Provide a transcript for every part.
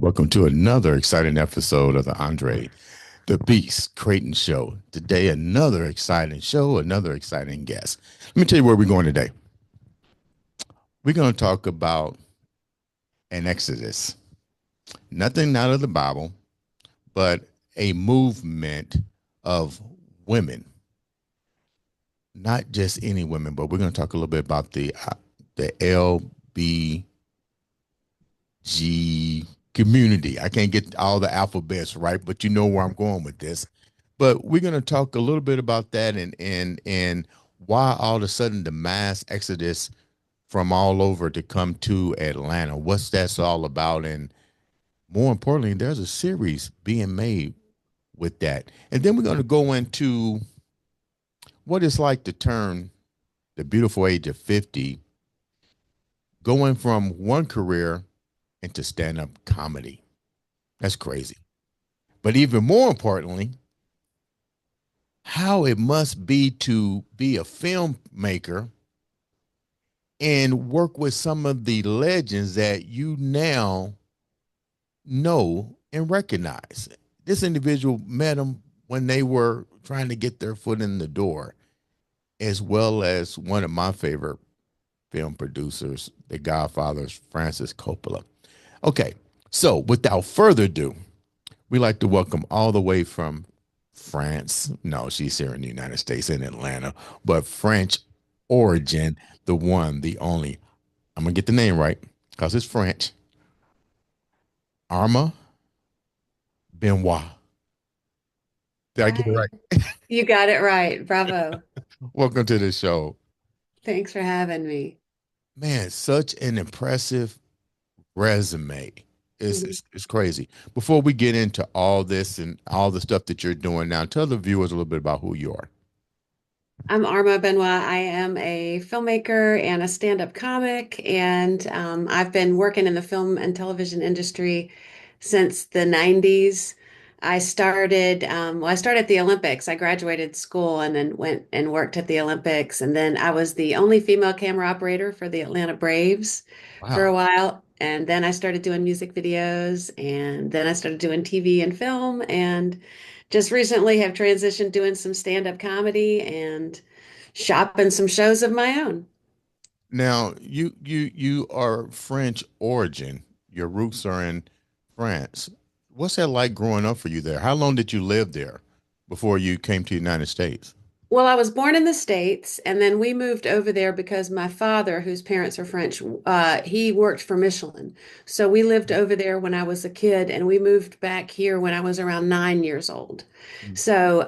Welcome to another exciting episode of the Andre The Beast Crayton Show. Today, another exciting show, another exciting guest. Let me tell you where we're going today. We're going to talk about an exodus. Nothing out of the Bible, but a movement of women. Not just any women, but we're going to talk a little bit about the LBG community. I can't get all the alphabets right, but you know where I'm going with this. But we're going to talk a little bit about that and why all of a sudden the mass exodus from all over to come to Atlanta. What's that's all about? And more importantly, there's a series being made with that. And then we're going to go into what it's like to turn the beautiful age of 50, going from one career into stand-up comedy. That's crazy. But even more importantly, how it must be to be a filmmaker and work with some of the legends that you now know and recognize. This individual met them when they were trying to get their foot in the door, as well as one of my favorite film producers, the Godfather's Francis Coppola. Okay, so without further ado, we like to welcome all the way from France. No, she's here in the United States in Atlanta, but French origin, the one, the only. I'm going to get the name right because it's French. Arma Benoit. Did I get it Hi. right? You got it right. Bravo. Welcome to the show. Thanks for having me. Man, such an impressive resume. Mhm. It's crazy. Before we get into all this and all the stuff that you're doing now, tell the viewers a little bit about who you are. I'm Arma Benoit. I am a filmmaker and a stand-up comic, and I've been working in the film and television industry since the 90s. I started at the Olympics. I graduated school and then went and worked at the Olympics, and then I was the only female camera operator for the Atlanta Braves for a Wow. while. And then I started doing music videos, and then I started doing TV and film, and just recently have transitioned doing some stand-up comedy and shopping some shows of my own. Now, you are French origin. Your roots are in France. What's that like growing up for you there? How long did you live there before you came to the United States? Well, I was born in the States, and then we moved over there because my father, whose parents are French, he worked for Michelin. So we lived over there when I was a kid, and we moved back here when I was around 9 years old. So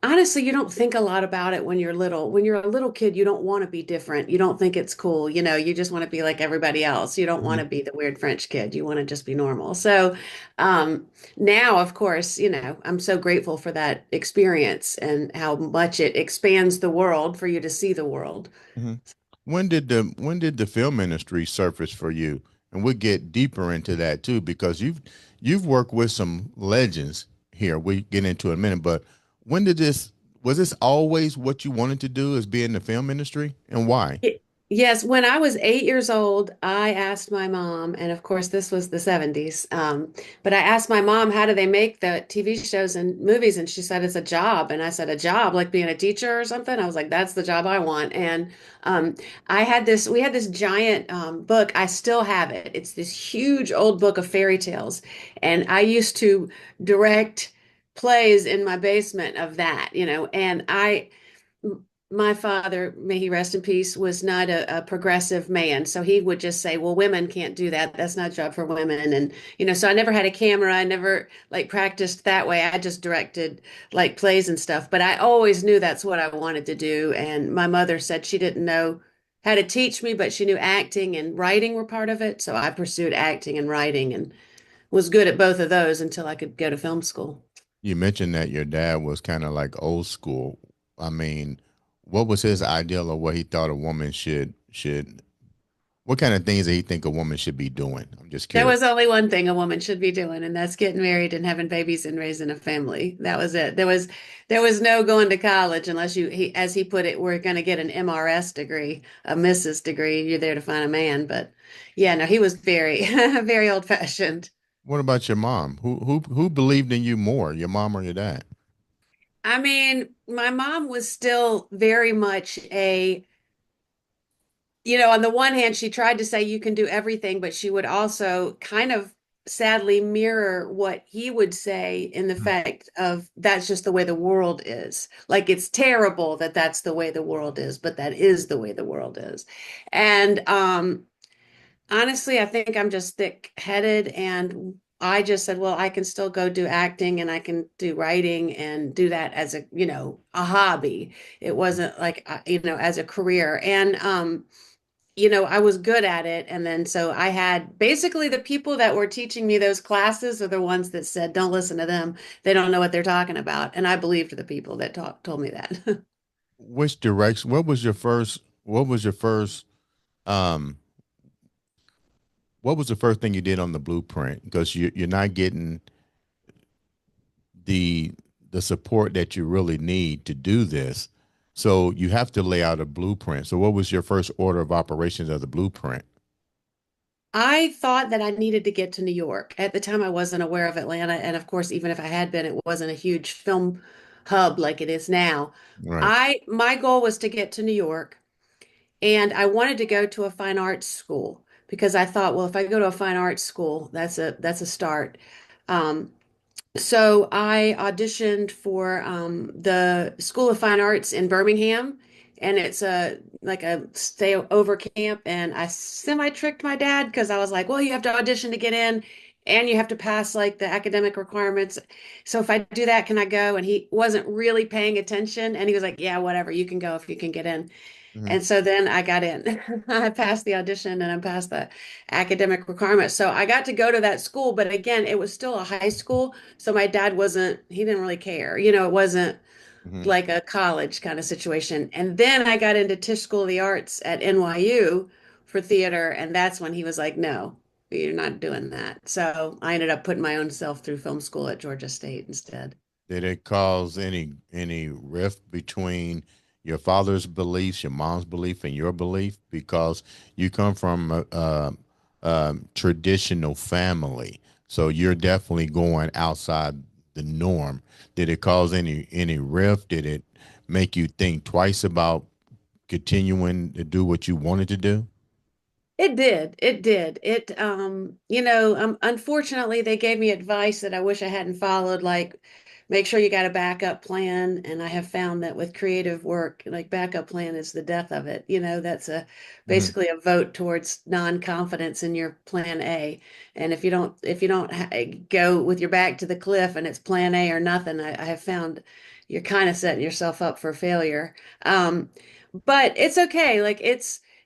honestly, you don't think a lot about it when you're little. When you're a little kid, you don't want to be different. You don't think it's cool. You just want to be like everybody else. You don't want Mhm. to be the weird French kid. You want to just be normal. So um, now, of course, I'm so grateful for that experience and how much it expands the world for you to see the world. Mhm. When did the film industry surface for you? And we'll get deeper into that too, because you've worked with some legends here. We get into it in a minute, but when did this was this always what you wanted to do is be in the film industry and why? Yes, when I was 8 years old, I asked my mom, and of course, this was the 70s, but I asked my mom, how do they make the TV shows and movies? And she said, it's a job. And I said, a job, like being a teacher or something? I was like, that's the job I want. And um, we had this giant book. I still have it. It's this huge old book of fairy tales. And I used to direct plays in my basement of that, and my father, may he rest in peace, was not a progressive man. So he would just say, well, women can't do that. That's not a job for women. And, so I never had a camera. I never like practiced that way. I just directed like plays and stuff. But I always knew that's what I wanted to do. And my mother said she didn't know how to teach me, but she knew acting and writing were part of it. So I pursued acting and writing and was good at both of those until I could go to film school. You mentioned that your dad was kind of like old school. I mean, what was his ideal of what he thought a woman should What kind of things that he think a woman should be doing? I'm just There curious. was only one thing a woman should be doing, and that's getting married and having babies and raising a family. That was it. There was no going to college unless as he put it, we're going to get an MRS degree, a Mrs. degree. You're there to find a man. But yeah, no, he was very, very old fashioned. What about your mom? Who believed in you more, your mom or your dad? I mean, my mom was still very much on the one hand, she tried to say you can do everything, but she would also kind of sadly mirror what he would say in the fact of that's just the way the world is. Like it's terrible that that's the way the world is, but that is the way the world is. And honestly, I think I'm just thick-headed and I just said, well, I can still go do acting and I can do writing and do that as a hobby. It wasn't like, as a career. And I was good at it. And then so I had basically the people that were teaching me those classes are the ones that said, don't listen to them. They don't know what they're talking about. And I believed the people that told me that. Which direction? What was your first um what was the first thing you did on the blueprint? Because you're not getting the the support that you really need to do this. So you have to lay out a blueprint. So what was your first order of operations of the blueprint? I thought that I needed to get to New York. At the time, I wasn't aware of Atlanta. And of course, even if I had been, it wasn't a huge film hub like it is now. Right. My goal was to get to New York and I wanted to go to a fine arts school because I thought, well, if I go to a fine arts school, that's a start. Um, So I auditioned for the School of Fine Arts in Birmingham, and it's a like a stay over camp. And I semi-tricked my dad because I was like, "Well, you have to audition to get in, and you have to pass like the academic requirements. So if I do that, can I go?" And he wasn't really paying attention, and he was like, "Yeah, whatever, you can go if you can get in." Hmm. And so then I got in. I passed the audition and I passed the academic requirements. So I got to go to that school, but again, it was still a high school. So my dad he didn't really care. It wasn't Hmm. like a college kind of situation. And then I got into Tisch School of the Arts at NYU for theater. And that's when he was like, no, you're not doing that. So I ended up putting my own self through film school at Georgia State instead. Did it cause any rift between your father's beliefs, your mom's belief, and your belief? Because you come from a traditional family, so you're definitely going outside the norm. Did it cause any rift? Did it make you think twice about continuing to do what you wanted to do? It did. It did. Unfortunately, they gave me advice that I wish I hadn't followed, like make sure you got a backup plan. And I have found that with creative work, like backup plan is the death of it. That's Hmm. basically a vote towards non-confidence in your plan A. And if you don't go with your back to the cliff and it's plan A or nothing, I have found you're kind of setting yourself up for failure. Um, but it's okay. Like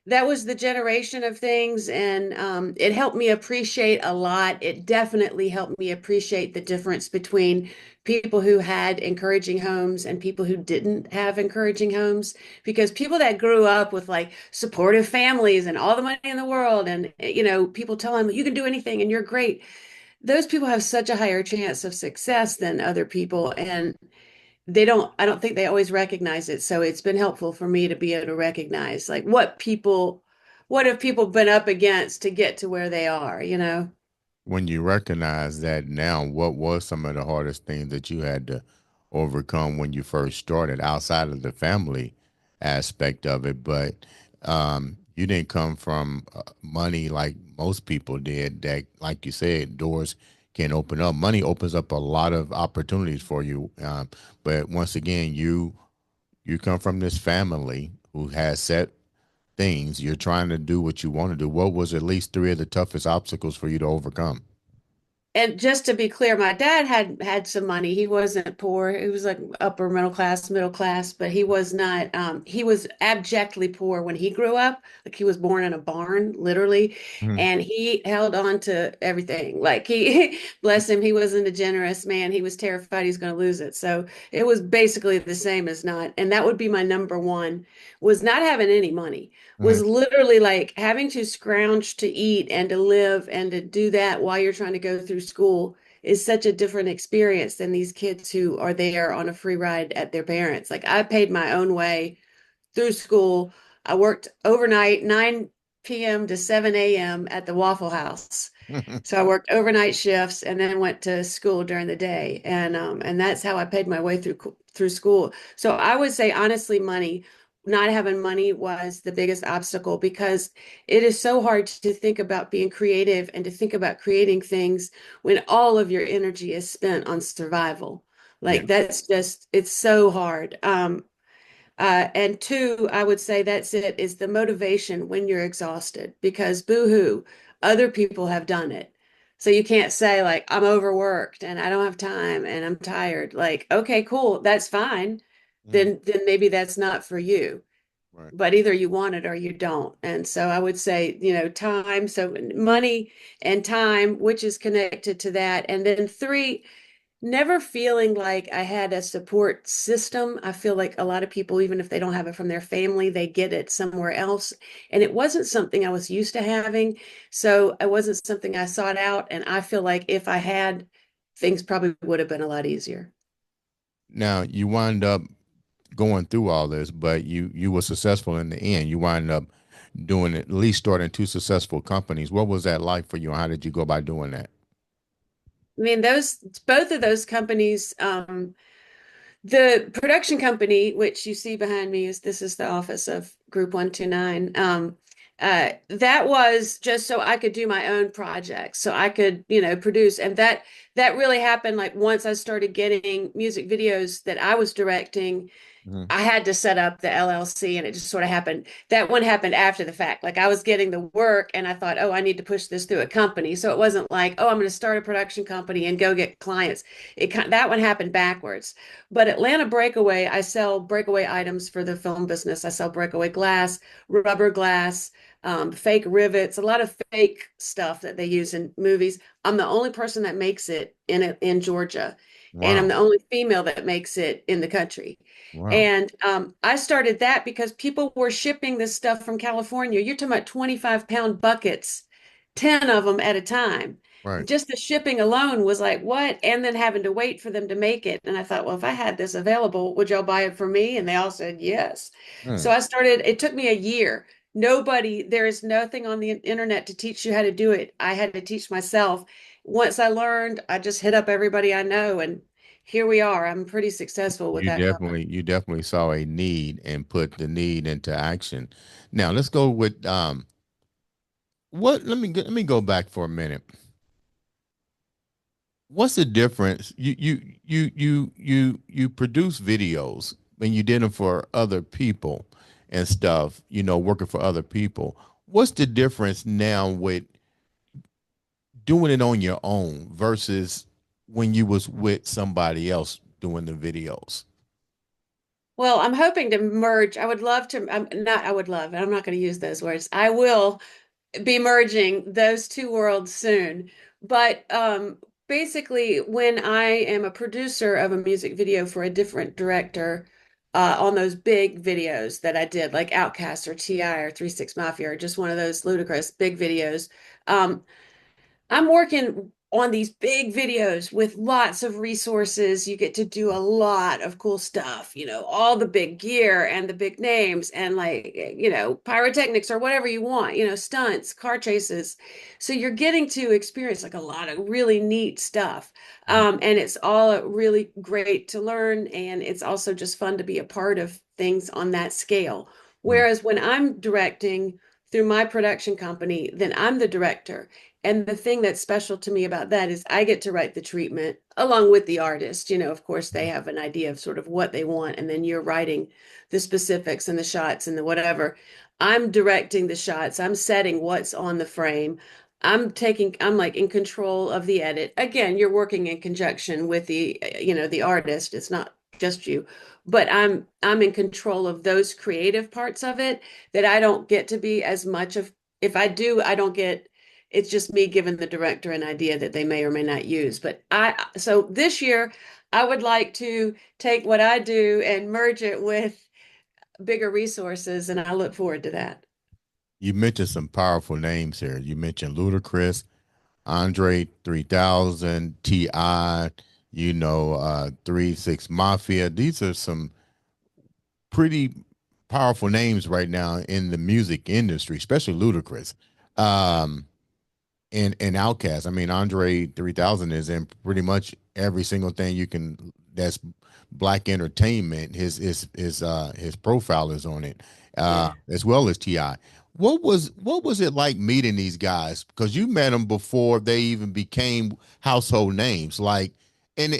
that was the generation of things, and it helped me appreciate a lot. It definitely helped me appreciate the difference between people who had encouraging homes and people who didn't have encouraging homes. Because people that grew up with like supportive families and all the money in the world, and people telling them you can do anything and you're great, those people have such a higher chance of success than other people, and I don't think they always recognize it. So it's been helpful for me to be able to recognize like what have people been up against to get to where they are? When you recognize that now, what was some of the hardest things that you had to overcome when you first started outside of the family aspect of it? But you didn't come from money like most people did. That, like you said, doors can open up. Money opens up a lot of opportunities for you. But once again, you come from this family who has set things. You're trying to do what you want to do. What was at least three of the toughest obstacles for you to overcome? And just to be clear, my dad had some money. He wasn't poor. He was like upper middle class, but he was not, he was abjectly poor when he grew up. Like he was born in a barn, literally, Mhm. and he held on to everything. Like he, bless him, he wasn't a generous man. He was terrified he's going to lose it. So it was basically the same as not. And that would be my number one, was not having any money, was Mhm. literally like having to scrounge to eat and to live and to do that while you're trying to go through school is such a different experience than these kids who are there on a free ride at their parents. Like I paid my own way through school. I worked overnight, 9 p.m. to 7 a.m. at the Waffle House. So I worked overnight shifts and then went to school during the day, and that's how I paid my way through school. So I would say honestly, not having money was the biggest obstacle because it is so hard to think about being creative and to think about creating things when all of your energy is spent on survival. Yeah. Like that's just it's so hard. And two, I would say that's it, is the motivation when you're exhausted because boo-hoo, other people have done it. So you can't say like I'm overworked and I don't have time and I'm tired. Like, okay, cool, that's fine. Mhm. Then maybe that's not for you. Right. But either you want it or you don't. And so I would say, time, so money and time, which is connected to that. And then three, never feeling like I had a support system. I feel like a lot of people, even if they don't have it from their family, they get it somewhere else. And it wasn't something I was used to having. So it wasn't something I sought out. And I feel like if I had, things probably would have been a lot easier. Now you wind up going through all this, but you were successful in the end. You wind up doing at least starting two successful companies. What was that like for you? And how did you go about doing that? I mean, both of those companies, the production company, which you see behind me, this is the office of Group 129. That was just so I could do my own projects, so I could, produce, and that really happened like once I started getting music videos that I was directing. Mhm. I had to set up the LLC and it just sort of happened. That one happened after the fact. Like I was getting the work and I thought, oh, I need to push this through a company. So it wasn't like, oh, I'm going to start a production company and go get clients. That one happened backwards. But Atlanta Breakaway, I sell breakaway items for the film business. I sell breakaway glass, rubber glass, fake rivets, a lot of fake stuff that they use in movies. I'm the only person that makes it in Georgia, and I'm Wow. the only female that makes it in the country. Wow. And I started that because people were shipping this stuff from California. You're talking about 25-pound buckets, 10 of them at a time. Right. Just the shipping alone was like, what? And then having to wait for them to make it. And I thought, well, if I had this available, would y'all buy it for me? And they all said yes. So Mm. I started, it took me a year. There is nothing on the internet to teach you how to do it. I had to teach myself. Once I learned, I just hit up everybody I know, and here we are. I'm pretty successful with that company. You definitely saw a need and put the need into action. Now let's go with what let me go back for a minute. What's the difference? You produce videos and you did them for other people and stuff, working for other people. What's the difference now with doing it on your own versus when you was with somebody else doing the videos? Well, I'm hoping to merge. I would love to, I'm not, I would love, and I'm not going to use those words. I will be merging those two worlds soon. But basically, when I am a producer of a music video for a different director, on those big videos that I did, like Outcast or TI or 3 6 Mafia, or just one of those ludicrous big videos, um, I'm working on these big videos with lots of resources. You get to do a lot of cool stuff, all the big gear and the big names and like, pyrotechnics or whatever you want, stunts, car chases. So you're getting to experience like a lot of really neat stuff. And it's all really great to learn. And it's also just fun to be a part of things on that scale. Mhm. Whereas when I'm directing through my production company, then I'm the director. And the thing that's special to me about that is I get to write the treatment along with the artist. Of course, they have an idea of sort of what they want, and then you're writing the specifics and the shots and the whatever. I'm directing the shots, I'm setting what's on the frame. I'm like in control of the edit. Again, you're working in conjunction with the artist. It's not just you, but I'm in control of those creative parts of it that I don't get to be as much of. If I do, I don't get, it's just me giving the director an idea that they may or may not use. So this year, I would like to take what I do and merge it with bigger resources, and I look forward to that. You mentioned some powerful names here. You mentioned Ludacris, Andre 3000, T.I., 3 6 Mafia. These are some pretty powerful names right now in the music industry, especially Ludacris. Um, and Outkast. I mean, Andre 3000 is in pretty much every single thing you can that's black entertainment. His profile is on it, Yeah. as well as Ti. What was it like meeting these guys? Because you met them before they even became household names. Like, and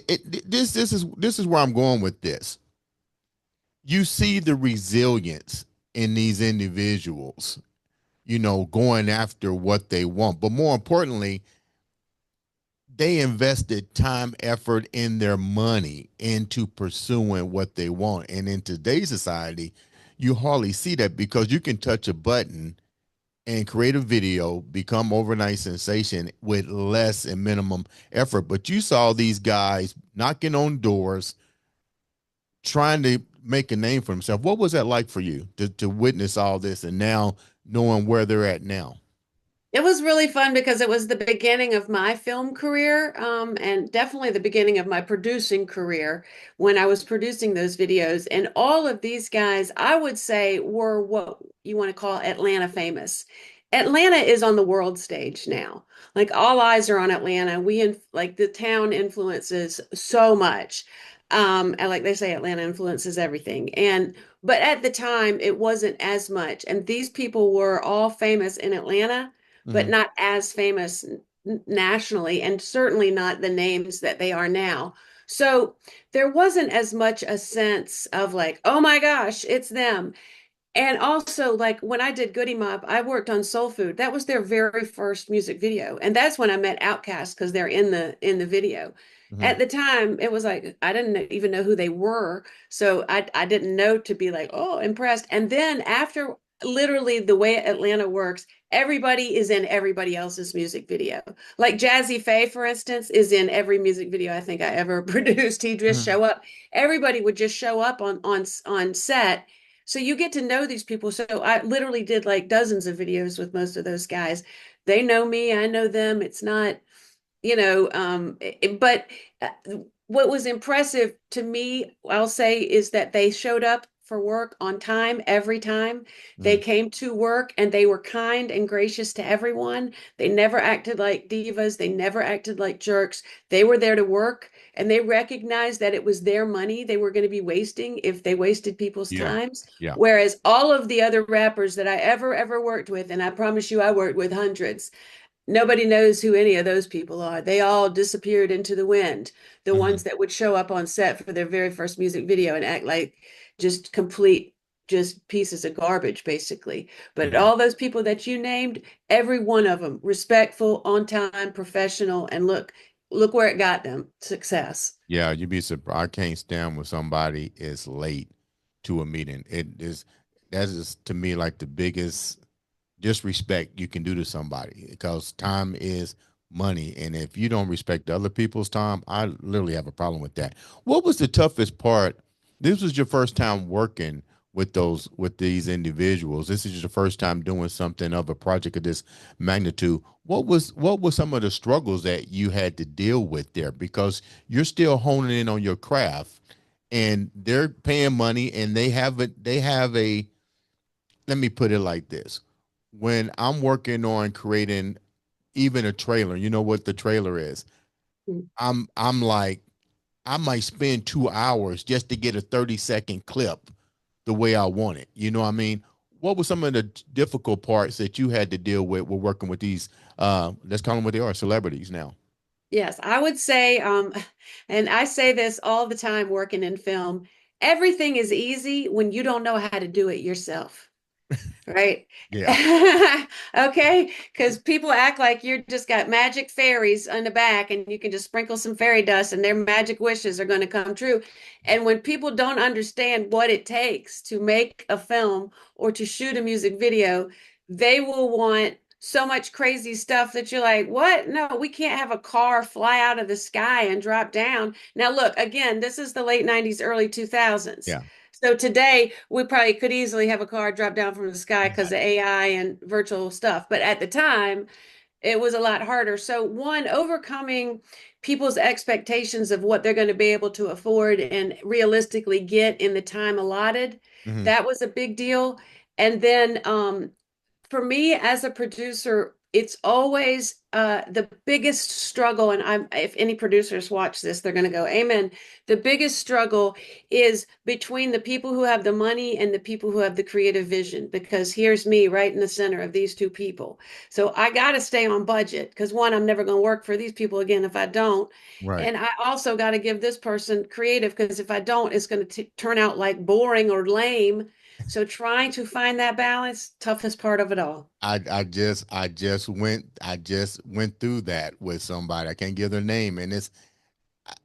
this is where I'm going with this. You see the resilience in these individuals, going after what they want. But more importantly, they invested time, effort, in their money into pursuing what they want. And in today's society, you hardly see that because you can touch a button and create a video, become overnight sensation with less and minimum effort. But you saw these guys knocking on doors, trying to make a name for themselves. What was that like for you to witness all this and now knowing where they're at now? It was really fun because it was the beginning of my film career, and definitely the beginning of my producing career when I was producing those videos. And all of these guys, I would say, were what you want to call Atlanta famous. Atlanta is on the world stage now. Like all eyes are on Atlanta. Like the town influences so much. And like they say, Atlanta influences everything. But at the time, it wasn't as much. And these people were all famous in Atlanta but Mhm. not as famous nationally, and certainly not the names that they are now. So there wasn't as much a sense of like, oh my gosh, it's them. And also, like when I did Goody Mob, I worked on Soul Food. That was their very first music video, and that's when I met Outkast because they're in the video. Mhm. At the time, it was like I didn't even know who they were, so I didn't know to be like, oh, impressed. And then after, literally the way Atlanta works, everybody is in everybody else's music video. Like Jazzy Faye, for instance, is in every music video I think I ever produced. He just Mhm. show up. Everybody would just show up on set, so you get to know these people. So I literally did like dozens of videos with most of those guys. They know me, I know them. It's not, but uh, what was impressive to me, I'll say, is that they showed up for work on time every time. They Mhm. came to work and they were kind and gracious to everyone. They never acted like divas. They never acted like jerks. They were there to work and they recognized that it was their money they were going to be wasting if they wasted people's Yeah. times. Yeah. Whereas all of the other rappers that I ever worked with, and I promise you I worked with hundreds, nobody knows who any of those people are. They all disappeared into the wind. The Mhm. ones that would show up on set for their very first music video and act like just complete, just pieces of garbage, basically. But Mhm. all those people that you named, every one of them, respectful, on time, professional, and look where it got them, success. Yeah, you'd be surprised. I can't stand when somebody is late to a meeting. That is to me like the biggest disrespect you can do to somebody because time is money. And if you don't respect other people's time, I literally have a problem with that. What was the toughest part? This was your first time working with these individuals. This is your first time doing something of a project of this magnitude. What was some of the struggles that you had to deal with there? Because you're still honing in on your craft and they're paying money and they have a let me put it like this. When I'm working on creating even a trailer, you know what the trailer is. I'm like, I might spend 2 hours just to get a 30-second clip the way I want it. You know what I mean? What were some of the difficult parts that you had to deal with working with these let's call them what they are, celebrities now? Yes, I would say, and I say this all the time working in film, everything is easy when you don't know how to do it yourself. right? Yeah. Okay, because people act like you just got magic fairies on the back and you can just sprinkle some fairy dust and their magic wishes are going to come true. And when people don't understand what it takes to make a film or to shoot a music video, they will want so much crazy stuff that you're like, what? No, we can't have a car fly out of the sky and drop down. Now, look, again, this is the late 90s, early 2000s. Yeah. So today we probably could easily have a car drop down from the sky because Yeah. of AI and virtual stuff. But at the time, it was a lot harder. So one, overcoming people's expectations of what they're going to be able to afford and realistically get in the time allotted, Hmm. that was a big deal. And then for me as a producer, it's always the biggest struggle. And if any producers watch this, they're going to go, Amen. The biggest struggle is between the people who have the money and the people who have the creative vision, because here's me right in the center of these two people. So I got to stay on budget because one, I'm never going to work for these people again if I don't. Right. And I also got to give this person creative because if I don't, it's going to turn out like boring or lame. So trying to find that balance, toughest part of it all. I just went through that with somebody. I can't give their name, and it's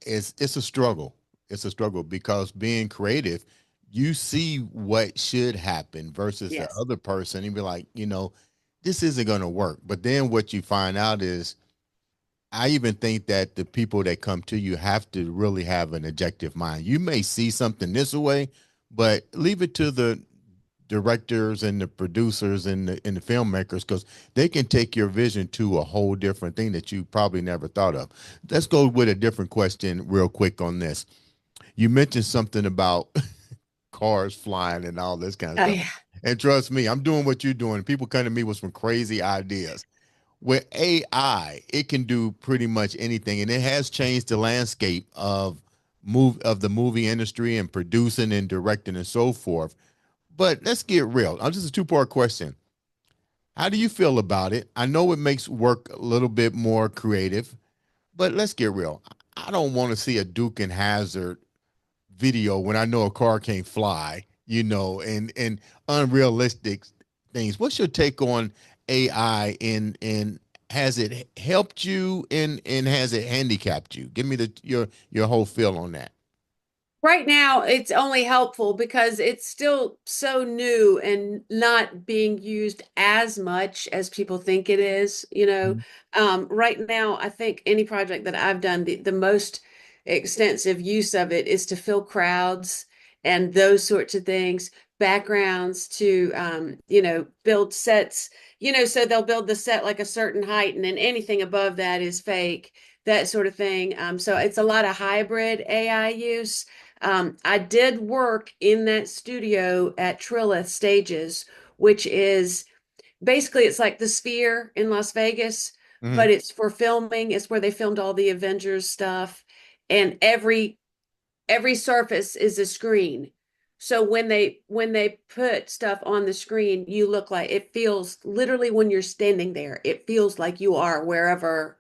a struggle. It's a struggle because being creative, you see what should happen versus the Yes. other person, and be like, this isn't going to work. But then what you find out is, I even think that the people that come to you have to really have an objective mind. You may see something this way, but leave it to the directors and the producers and the filmmakers, because they can take your vision to a whole different thing that you probably never thought of. Let's go with a different question real quick on this. You mentioned something about cars flying and all this kind of Oh, stuff. yeah. And trust me, I'm doing what you're doing. People come to me with some crazy ideas. With AI, it can do pretty much anything, and it has changed the landscape of the movie industry and producing and directing and so forth. But let's get real. Just a two-part question. How do you feel about it? I know it makes work a little bit more creative, but let's get real. I don't want to see a Duke and Hazard video when I know a car can't fly, and unrealistic things. What's your take on AI, and has it helped you and has it handicapped you? Give me your whole feel on that. Right now, it's only helpful because it's still so new and not being used as much as people think it is. Mhm. Right now, I think any project that I've done, the most extensive use of it is to fill crowds and those sorts of things, backgrounds to, build sets, so they'll build the set like a certain height and then anything above that is fake, that sort of thing. So it's a lot of hybrid AI use. I did work in that studio at Trilith Stages, which is basically it's like the Sphere in Las Vegas, Hmm. but it's for filming. It's where they filmed all the Avengers stuff, and every surface is a screen. So when they put stuff on the screen, you look like it feels literally when you're standing there, it feels like you are wherever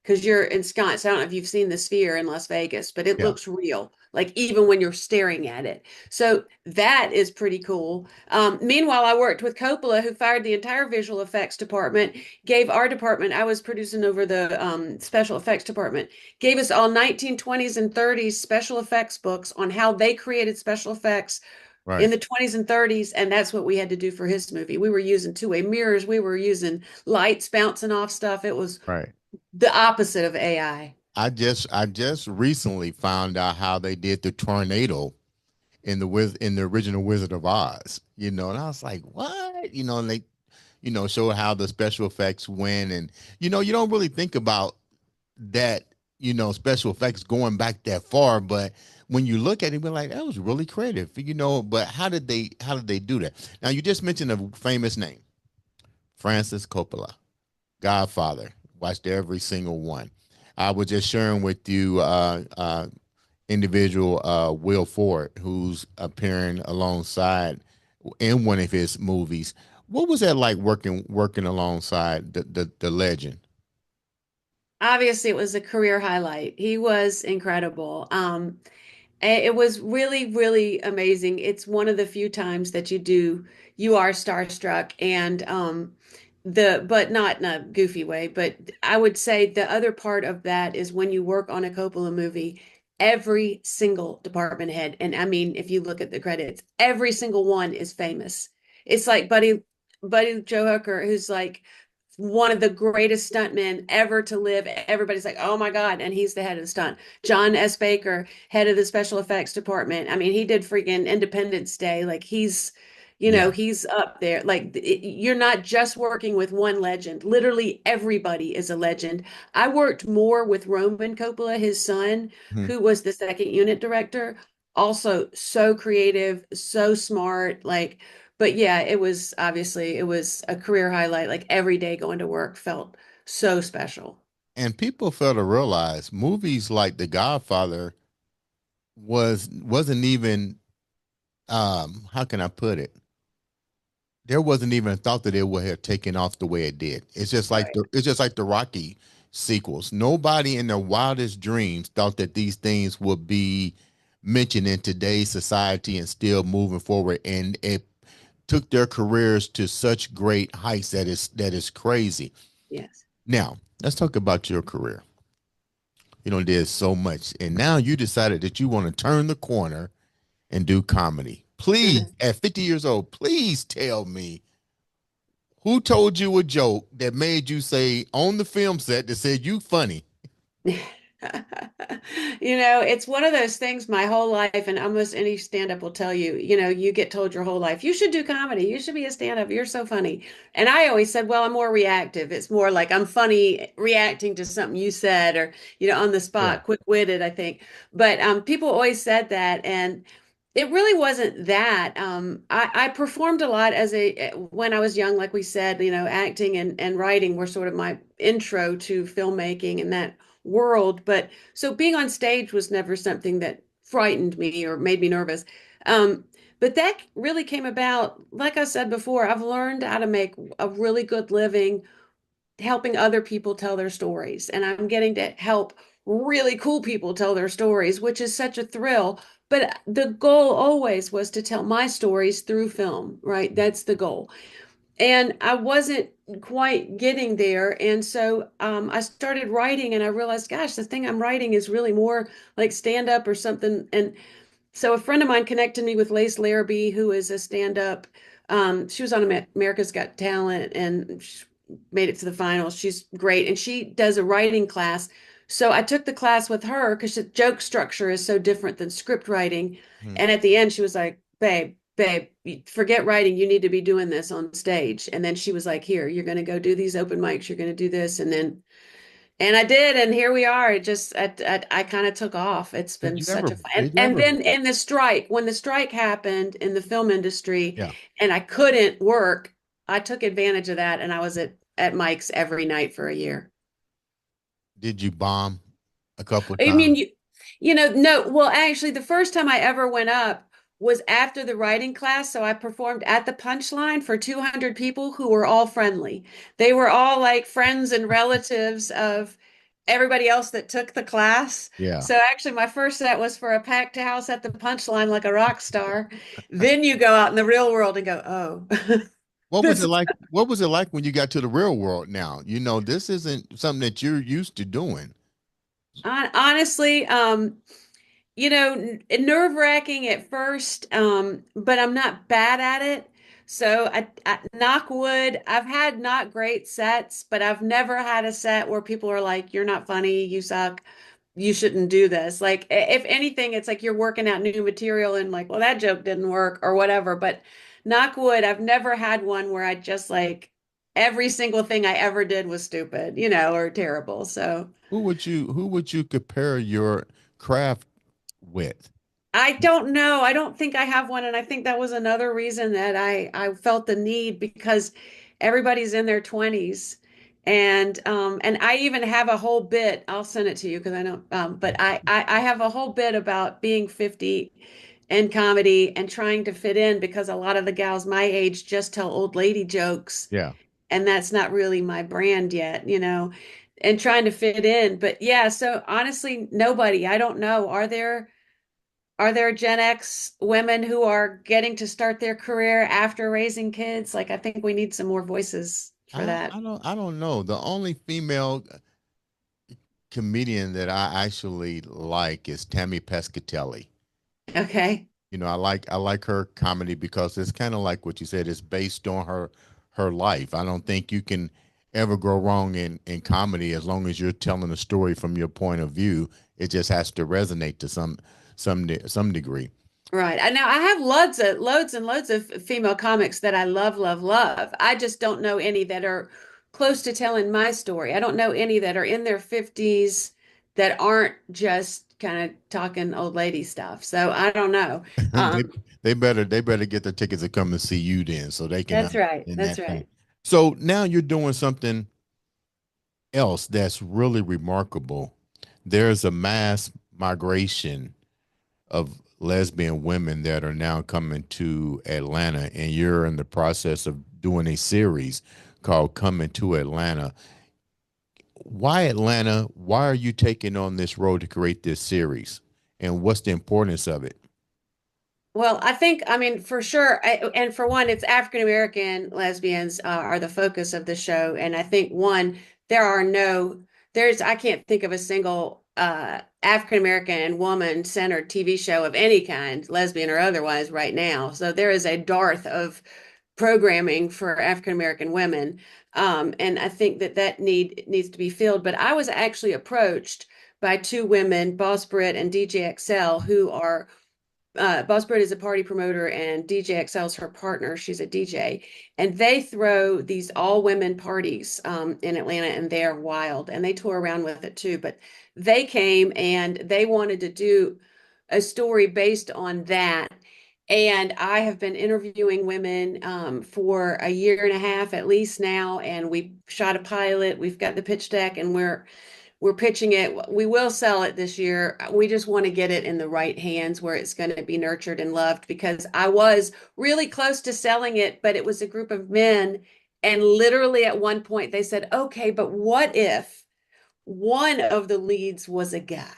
because you're ensconced. I don't know if you've seen the Sphere in Las Vegas, but it Yeah. looks real, like even when you're staring at it. So that is pretty cool. Meanwhile, I worked with Coppola, who fired the entire visual effects department, gave our department, I was producing over the special effects department, gave us all 1920s and 30s special effects books on how they created special effects in Right. the 20s and 30s, and that's what we had to do for his movie. We were using two-way mirrors, we were using lights bouncing off stuff. It was Right. the opposite of AI. I just recently found out how they did the tornado in the original Wizard of Oz, and I was like, what? And they, showed how the special effects went, and you don't really think about that, special effects going back that far, but when you look at it, we're like, that was really creative, but how did they do that? Now you just mentioned a famous name, Francis Coppola. Godfather. Watched every single one. I was just sharing with you individual Will Ford, who's appearing alongside in one of his movies. What was that like working alongside the legend? Obviously, it was a career highlight. He was incredible. It was really, really amazing. It's one of the few times that you are starstruck and but not in a goofy way, but I would say the other part of that is when you work on a Coppola movie, every single department head, and I mean, if you look at the credits, every single one is famous. It's like Buddy Joe Hooker, who's like one of the greatest stuntmen ever to live. Everybody's like, oh my God. And he's the head of the stunt. John S. Baker, head of the special effects department. I mean, he did freaking Independence Day. Like Yeah. he's up there. Like you're not just working with one legend. Literally everybody is a legend. I worked more with Roman Coppola, his son, Mhm. who was the second unit director. Also so creative, so smart. Like, but yeah, it was a career highlight. Like every day going to work felt so special. And people fail to realize movies like The Godfather wasn't even how can I put it? There wasn't even a thought that it would have taken off the way it did. Right. It's just like the Rocky sequels. Nobody in their wildest dreams thought that these things would be mentioned in today's society and still moving forward. And it took their careers to such great heights that is crazy. Yes. Now, let's talk about your career. You know, there's so much. And now you decided that you want to turn the corner and do comedy. Please, at 50 years old, please tell me who told you a joke that made you say on the film set that said you funny. It's one of those things my whole life, and almost any stand-up will tell you, you get told your whole life, you should do comedy, you should be a stand-up, you're so funny. And I always said, well, I'm more reactive. It's more like I'm funny reacting to something you said or, on the Yeah. spot, quick-witted, I think. But people always said that, and it really wasn't that. I performed a lot when I was young, like we said, acting and writing were sort of my intro to filmmaking and that world. But so being on stage was never something that frightened me or made me nervous. Um, but that really came about, like I said before, I've learned how to make a really good living helping other people tell their stories. And I'm getting to help really cool people tell their stories, which is such a thrill. But the goal always was to tell my stories through film, right? That's the goal. And I wasn't quite getting there. And so I started writing and I realized, gosh, the thing I'm writing is really more like stand up or something. And so a friend of mine connected me with Lace Larrabee, who is a stand-up. She was on America's Got Talent and she made it to the finals. She's great, and she does a writing class. So I took the class with her because the joke structure is so different than script writing. Hmm. And at the end, she was like, babe, forget writing. You need to be doing this on stage." And then she was like, "Here, you're going to go do these open mics. You're going to do this." And I did, and here we are. It just I kind of took off. It's been such a fun. And, Did you and ever then in the strike, when the strike happened in the film industry, yeah. and I couldn't work, I took advantage of that, and I was at Mike's every night for a year. Did you bomb a couple of I mean, times? no, well, actually, the first time I ever went up was after the writing class. So I performed at the Punchline for 200 people who were all friendly. They were all like friends and relatives of everybody else that took the class. Yeah. So actually, my first set was for a packed house at the Punchline like a rock star. Then you go out in the real world and go, oh, What was this it is like? What was it like when you got to the real world now? You know, this isn't something that you're used to doing. honestly, nerve-wracking at first, but I'm not bad at it. So I knock wood, I've had not great sets, but I've never had a set where people are like, "You're not funny, you suck, you shouldn't do this." Like, if anything, it's like you're working out new material and like, well, that joke didn't work or whatever. But knock wood, I've never had one where I just like every single thing I ever did was stupid, or terrible. So. Who would you compare your craft with? I don't know. I don't think I have one, and I think that was another reason that I felt the need because everybody's in their 20s. And I even have a whole bit. I'll send it to you because I don't but I have a whole bit about being 50 and comedy and trying to fit in because a lot of the gals my age just tell old lady jokes, Yeah. and that's not really my brand yet, and trying to fit in. But yeah, so honestly, nobody. I don't know. Are there are there Gen X women who are getting to start their career after raising kids? Like, I think we need some more voices for that. I don't know. The only female comedian that I actually like is Tammy Pescatelli. Okay. You know, I like her comedy because it's kind of like what you said. It's based on her life. I don't think you can ever go wrong in comedy as long as you're telling a story from your point of view. It just has to resonate to some degree. Right. I know I have loads and loads of female comics that I love, love, love. I just don't know any that are close to telling my story. I don't know any that are in their 50s that aren't just kind of talking old lady stuff. So I don't know. they Um, they better get their tickets to come to see you then, so they can that's right. understand That's that thing. right. So now you're doing something else that's really remarkable. There's a mass migration of lesbian women that are now coming to Atlanta, and you're in the process of doing a series called Coming to Atlanta. Why Atlanta? Why are you taking on this role to create this series? And what's the importance of it? Well, I think, I mean, for sure. And for one, it's African American lesbians are the focus of the show. And I think, one, there are no, there's, I can't think of a single African American woman centered TV show of any kind, lesbian or otherwise, right now. So there is a dearth of programming for African American women. And I think that that needs to be filled. But I was actually approached by two women, Boss Brit and DJ XL, who are Boss Bird is a party promoter and DJ XL's her partner. She's a DJ. And they throw these all women parties in Atlanta and they are wild. And they tour around with it too. But they came and they wanted to do a story based on that. And I have been interviewing women for a year and a half at least now. And we shot a pilot. We've got the pitch deck and we're pitching it. We will sell it this year. We just want to get it in the right hands where it's going to be nurtured and loved because I was really close to selling it, but it was a group of men. And literally at one point they said, okay, but what if one of the leads was a guy?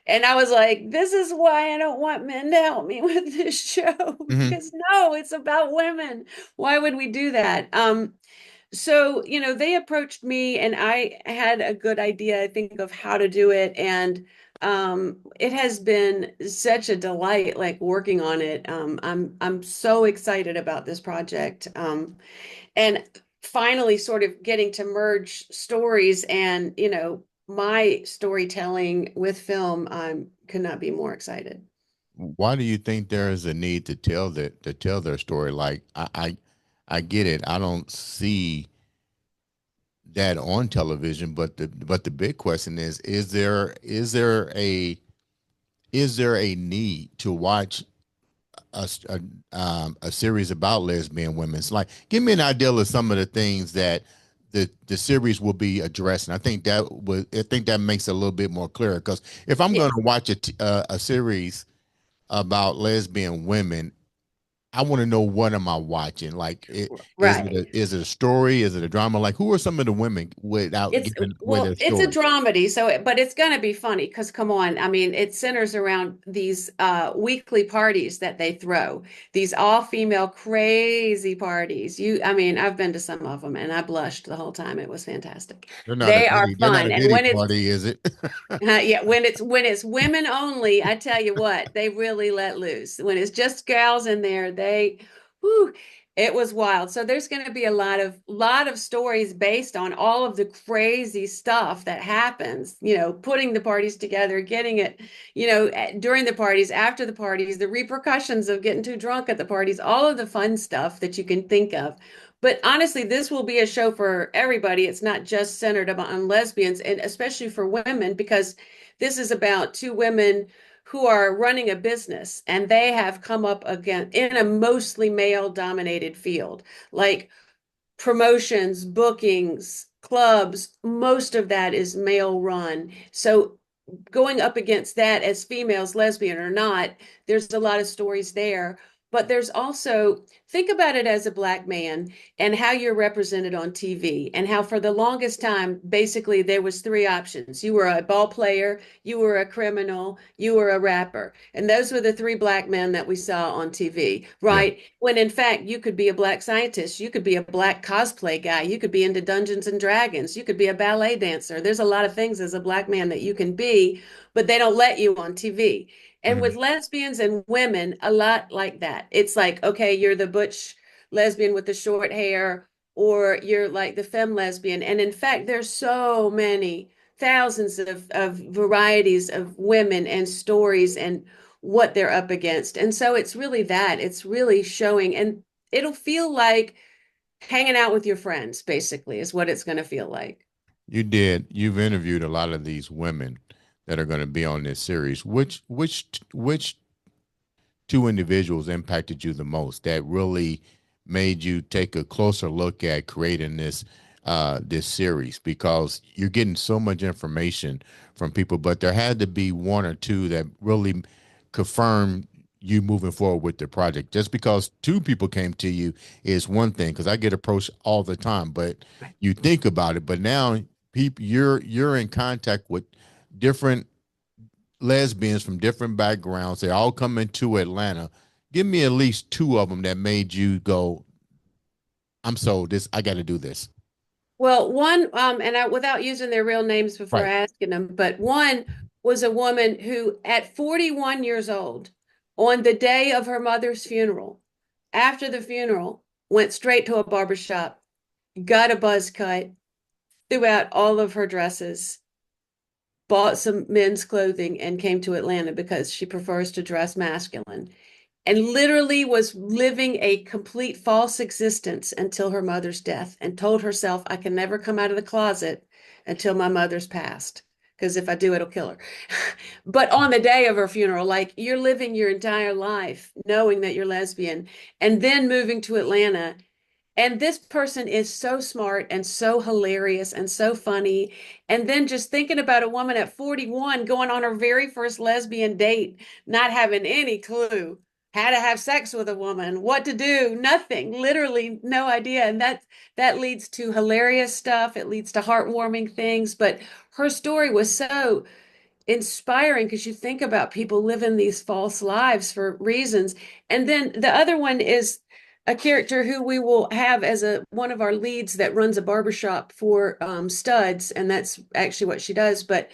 And I was like, this is why I don't want men to help me with this show Mhm. because no, it's about women. Why would we do that? So, they approached me and I had a good idea, I think, of how to do it. And it has been such a delight, like working on it. I'm so excited about this project. And finally sort of getting to merge stories and, my storytelling with film. I could not be more excited. Why do you think there is a need to tell their story? Like I get it. I don't see that on television, but the big question is there a need to watch a series about lesbian women? It's like, give me an idea of some of the things that the series will be addressing. I think that makes it a little bit more clear because if I'm Yeah, going to watch a series about lesbian women, I want to know what am I watching? right. is it a story? Is it a drama? Like, who are some of the women without It's giving away well, their it's a story? dramedy, so but it's gonna be funny because come on, I mean, it centers around these weekly parties that they throw, these all-female crazy parties. I mean, I've been to some of them and I blushed the whole time. It was fantastic. They are They're not a fun, and Diddy when it's party, is it? yeah, when it's women only, I tell you what, they really let loose. When it's just gals in there, whew, it was wild. So there's going to be a lot of stories based on all of the crazy stuff that happens. Putting the parties together, getting it, during the parties, after the parties, the repercussions of getting too drunk at the parties, all of the fun stuff that you can think of. But honestly, this will be a show for everybody. It's not just centered on lesbians, and especially for women, because this is about two women who are running a business and they have come up again in a mostly male dominated field, like promotions, bookings, clubs. Most of that is male run. So going up against that as females, lesbian or not, there's a lot of stories there. but there's also, think about it as a black man and how you're represented on TV, and how for the longest time basically there was three options. You were a ball player, you were a criminal, you were a rapper, and those were the three black men that we saw on TV, Yeah. right? When in fact you could be a black scientist, you could be a black cosplay guy, you could be into Dungeons and Dragons, you could be a ballet dancer. There's a lot of things as a black man that you can be, but they don't let you on TV. And with Mhm. lesbians and women, a lot like that. It's like, okay, you're the butch lesbian with the short hair, or you're like the femme lesbian. And in fact, there's so many thousands of varieties of women and stories and what they're up against. And so it's really that. It's really showing, and it'll feel like hanging out with your friends, basically, is what it's going to feel like. You did. You've interviewed a lot of these women that are going to be on this series. Which two individuals impacted you the most that really made you take a closer look at creating this series, because you're getting so much information from people, but there had to be one or two that really confirmed you moving forward with the project. Just because two people came to you is one thing, because I get approached all the time, but you think about it, but now people, you're in contact with different lesbians from different backgrounds. They all come into Atlanta. Give me at least two of them that made you go, I'm sold. This, I got to do this. Well, one, and I, without using their real names before Right. asking them, but one was a woman who, at 41 years old, on the day of her mother's funeral, after the funeral, went straight to a barber shop, got a buzz cut, threw out all of her dresses, bought some men's clothing, and came to Atlanta because she prefers to dress masculine, and literally was living a complete false existence until her mother's death, and told herself, I can never come out of the closet until my mother's passed, because if I do, it'll kill her. But on the day of her funeral, like, you're living your entire life knowing that you're lesbian, and then moving to Atlanta. And this person is so smart and so hilarious and so funny. And then just thinking about a woman at 41 going on her very first lesbian date, not having any clue how to have sex with a woman, what to do, nothing, literally no idea. And that leads to hilarious stuff. It leads to heartwarming things. But her story was so inspiring, because you think about people living these false lives for reasons. And then the other one is a character who we will have as a one of our leads that runs a barbershop for studs, and that's actually what she does. But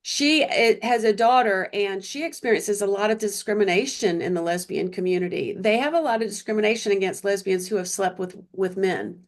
she has a daughter, and she experiences a lot of discrimination in the lesbian community. They have a lot of discrimination against lesbians who have slept with men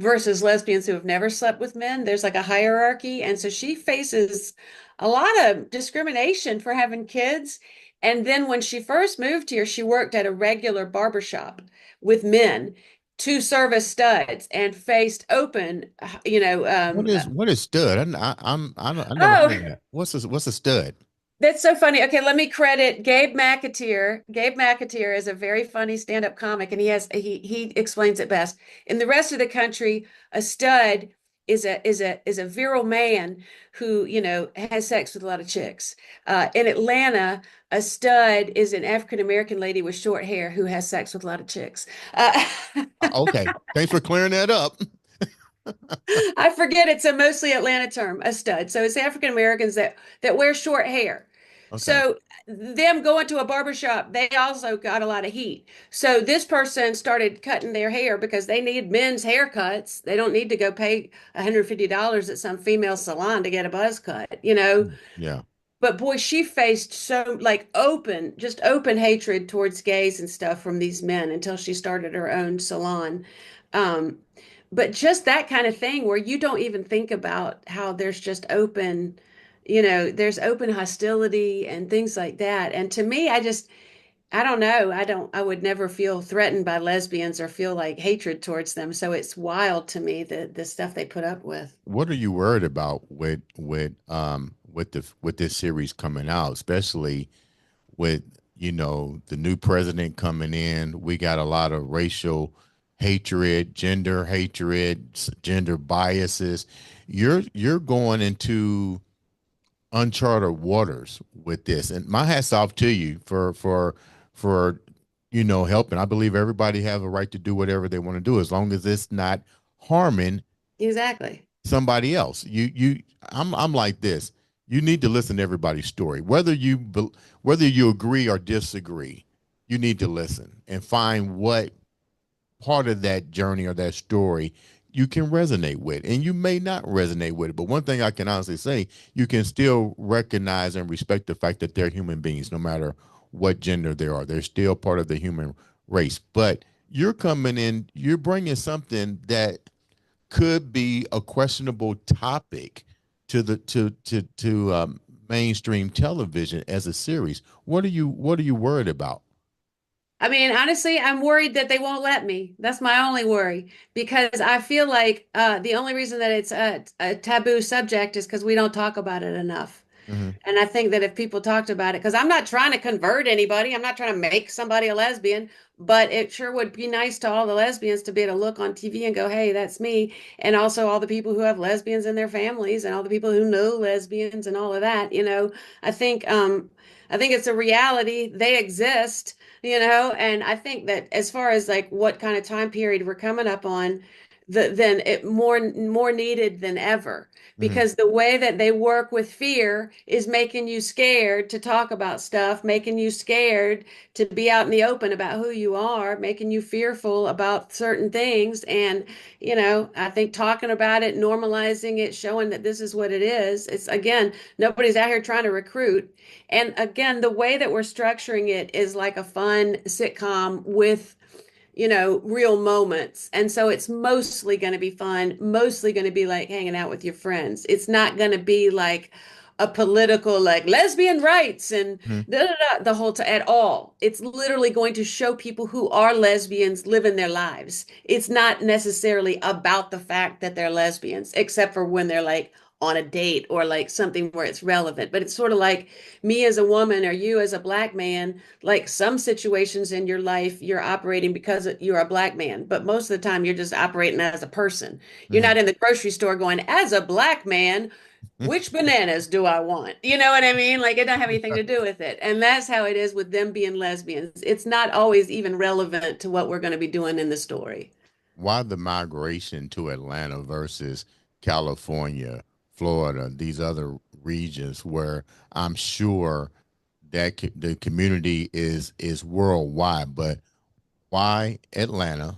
versus lesbians who have never slept with men. There's like a hierarchy, and so she faces a lot of discrimination for having kids. And then when she first moved here, she worked at a regular barbershop with men to service studs, and faced open, you know, What is stud? I never heard oh, of that. What's a stud? that's so funny. Okay, let me credit Gabe McAteer. Gabe McAteer is a very funny stand-up comic, and he explains it best. In the rest of the country, a stud is a virile man who, has sex with a lot of chicks. In Atlanta, a stud is an African American lady with short hair who has sex with a lot of chicks. Okay, thanks for clearing that up. I forget, it's a mostly Atlanta term, a stud. So it's African Americans that wear short hair. Okay. So them going to a barbershop, they also got a lot of heat. So this person started cutting their hair because they need men's haircuts. They don't need to go pay $150 at some female salon to get a buzz cut. Yeah. But boy, she faced so, like, just open hatred towards gays and stuff from these men until she started her own salon. Um, but just that kind of thing where you don't even think about how there's just open, there's open hostility and things like that. And to me, I don't know. I would never feel threatened by lesbians or feel like hatred towards them. So it's wild to me, the stuff they put up with. What are you worried about with this series coming out, especially with the new president coming in? We got a lot of racial hatred, gender biases. You're going into uncharted waters with this, and my hats off to you for helping. I believe everybody have a right to do whatever they want to do as long as it's not harming Exactly. somebody else. I'm like this. You need to listen to everybody's story, whether you agree or disagree. You need to listen and find what part of that journey or that story you can resonate with, and you may not resonate with it. But one thing I can honestly say, you can still recognize and respect the fact that they're human beings, no matter what gender they are. They're still part of the human race. But you're coming in, you're bringing something that could be a questionable topic to mainstream television as a series. What are you worried about? I mean, honestly, I'm worried that they won't let me. That's my only worry because I feel like the only reason that it's a taboo subject is because we don't talk about it enough. Hmm. And I think that if people talked about it, because I'm not trying to convert anybody, I'm not trying to make somebody a lesbian, but it sure would be nice to all the lesbians to be able to look on TV and go, hey, that's me. And also all the people who have lesbians in their families and all the people who know lesbians and all of that, I think I think it's a reality. They exist, and I think that as far as like what kind of time period we're coming up on, then it more needed than ever Hmm. because the way that they work with fear is making you scared to talk about stuff, making you scared to be out in the open about who you are, making you fearful about certain things. And, I think talking about it, normalizing it, showing that this is what it is. It's again, nobody's out here trying to recruit. And again, the way that we're structuring it is like a fun sitcom with real moments. And so it's mostly going to be fun, mostly going to be like hanging out with your friends. It's not going to be like a political, like lesbian rights and Hmm. da, da, da, the whole time at all. It's literally going to show people who are lesbians living their lives. It's not necessarily about the fact that they're lesbians, except for when they're like on a date or like something where it's relevant. But it's sort of like me as a woman or you as a black man, like some situations in your life you're operating because you're a black man, but most of the time you're just operating as a person. You're Hmm. not in the grocery store going, as a black man, which bananas do I want? You know what I mean? Like it don't have anything to do with it. And that's how it is with them being lesbians. It's not always even relevant to what we're going to be doing in the story. Why the migration to Atlanta versus California, Florida, these other regions where I'm sure that the community is worldwide, but why Atlanta,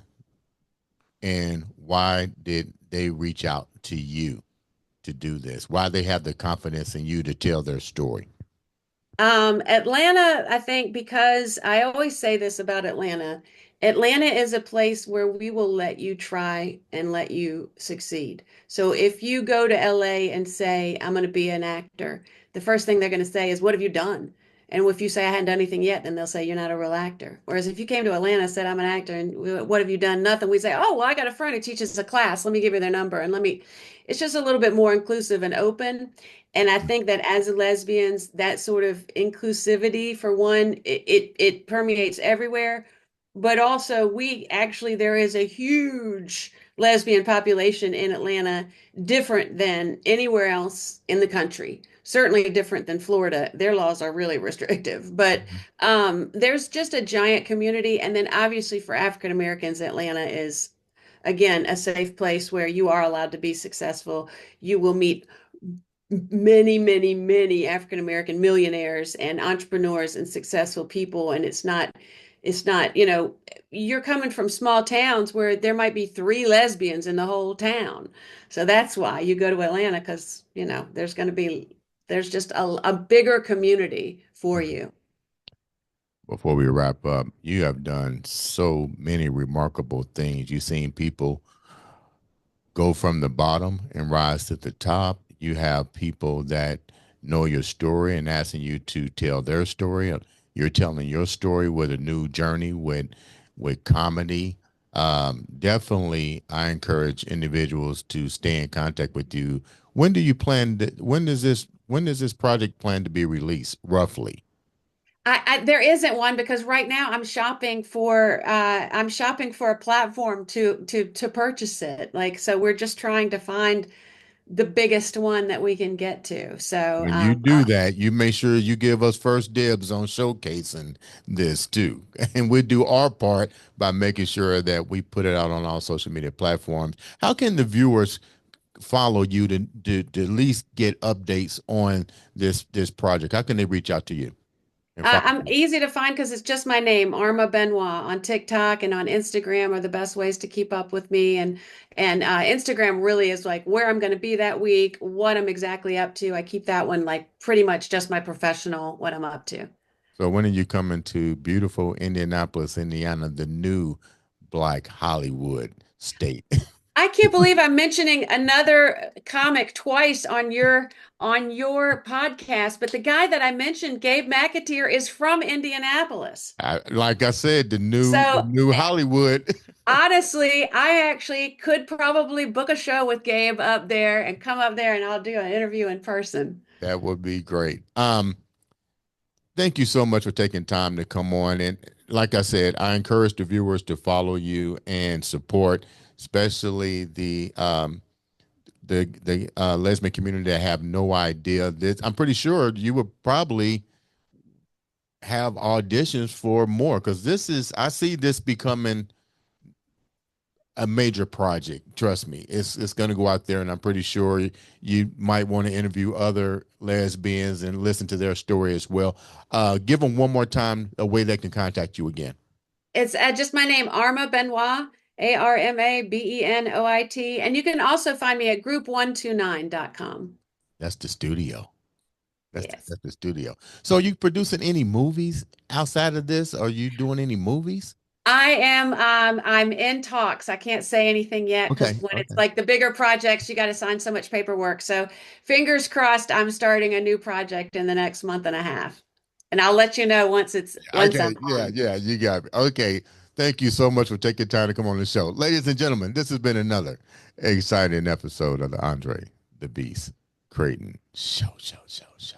and why did they reach out to you to do this? Why they have the confidence in you to tell their story? Atlanta, I think because I always say this about Atlanta, Atlanta is a place where we will let you try and let you succeed. So if you go to LA and say, I'm going to be an actor, the first thing they're going to say is, what have you done? And if you say, I hadn't done anything yet, then they'll say, you're not a real actor. Whereas if you came to Atlanta and said, I'm an actor, and what have you done? Nothing. We say, oh, well, I got a friend who teaches a class. Let me give you their number. And it's just a little bit more inclusive and open. And I think that as lesbians, that sort of inclusivity, for one, it permeates everywhere. But also, there is a huge lesbian population in Atlanta, different than anywhere else in the country. Certainly different than Florida. Their laws are really restrictive. But Mhm. there's just a giant community. And then obviously for African Americans, Atlanta is, again, a safe place where you are allowed to be successful. You will meet many, many, many African American millionaires and entrepreneurs and successful people. And it's not, you're coming from small towns where there might be three lesbians in the whole town. So that's why you go to Atlanta because, there's just a bigger community for Mhm. you. Before we wrap up, you have done so many remarkable things. You've seen people go from the bottom and rise to the top. You have people that know your story and asking you to tell their story. You're telling your story with a new journey with comedy. Definitely, I encourage individuals to stay in contact with you. When does this project plan to be released roughly? There isn't one because right now I'm shopping for a platform to purchase it. Like so we're just trying to find the biggest one that we can get to. So When you do that, you make sure you give us first dibs on showcasing this too. And we do our part by making sure that we put it out on all social media platforms. How can the viewers follow you to at least get updates on this project? How can they reach out to you and follow I'm you? easy to find because it's just my name, Arma Benoit, on TikTok and on Instagram are the best ways to keep up with me. And Instagram really is like where I'm going to be that week, what I'm exactly up to. I keep that one like pretty much just my professional, what I'm up to. So when are you coming to beautiful Indianapolis, Indiana, the new Black Hollywood state? I can't believe I'm mentioning another comic twice on your podcast, but the guy that I mentioned, Gabe McAteer, is from Indianapolis. Like I said, the So new Hollywood. honestly, I actually could probably book a show with Gabe up there and come up there and I'll do an interview in person. That would be great. Thank you so much for taking time to come on. And like I said, I encourage the viewers to follow you and support, especially the lesbian community that have no idea this. I'm pretty sure you would probably have auditions for more because this is I see this becoming a major project. Trust me, it's going to go out there, and I'm pretty sure you might want to interview other lesbians and listen to their story as well. Give them one more time a way they can contact you again. It's just my name, Arma Benoit, ARMABENOIT. And you can also find me at group129.com. That's the studio. Yes. That's the studio. So, are you producing any movies outside of this? Are you doing any movies? I'm in talks. I can't say anything yet because Okay, when it's okay. like the bigger projects, you got to sign so much paperwork. So fingers crossed, I'm starting a new project in the next month and a half. And I'll let you know once I'm Okay, yeah, on. yeah, you got me. Okay, thank you so much for taking time to come on the show. Ladies and gentlemen, this has been another exciting episode of the Andre the Beast Crayton Show, show, show, show.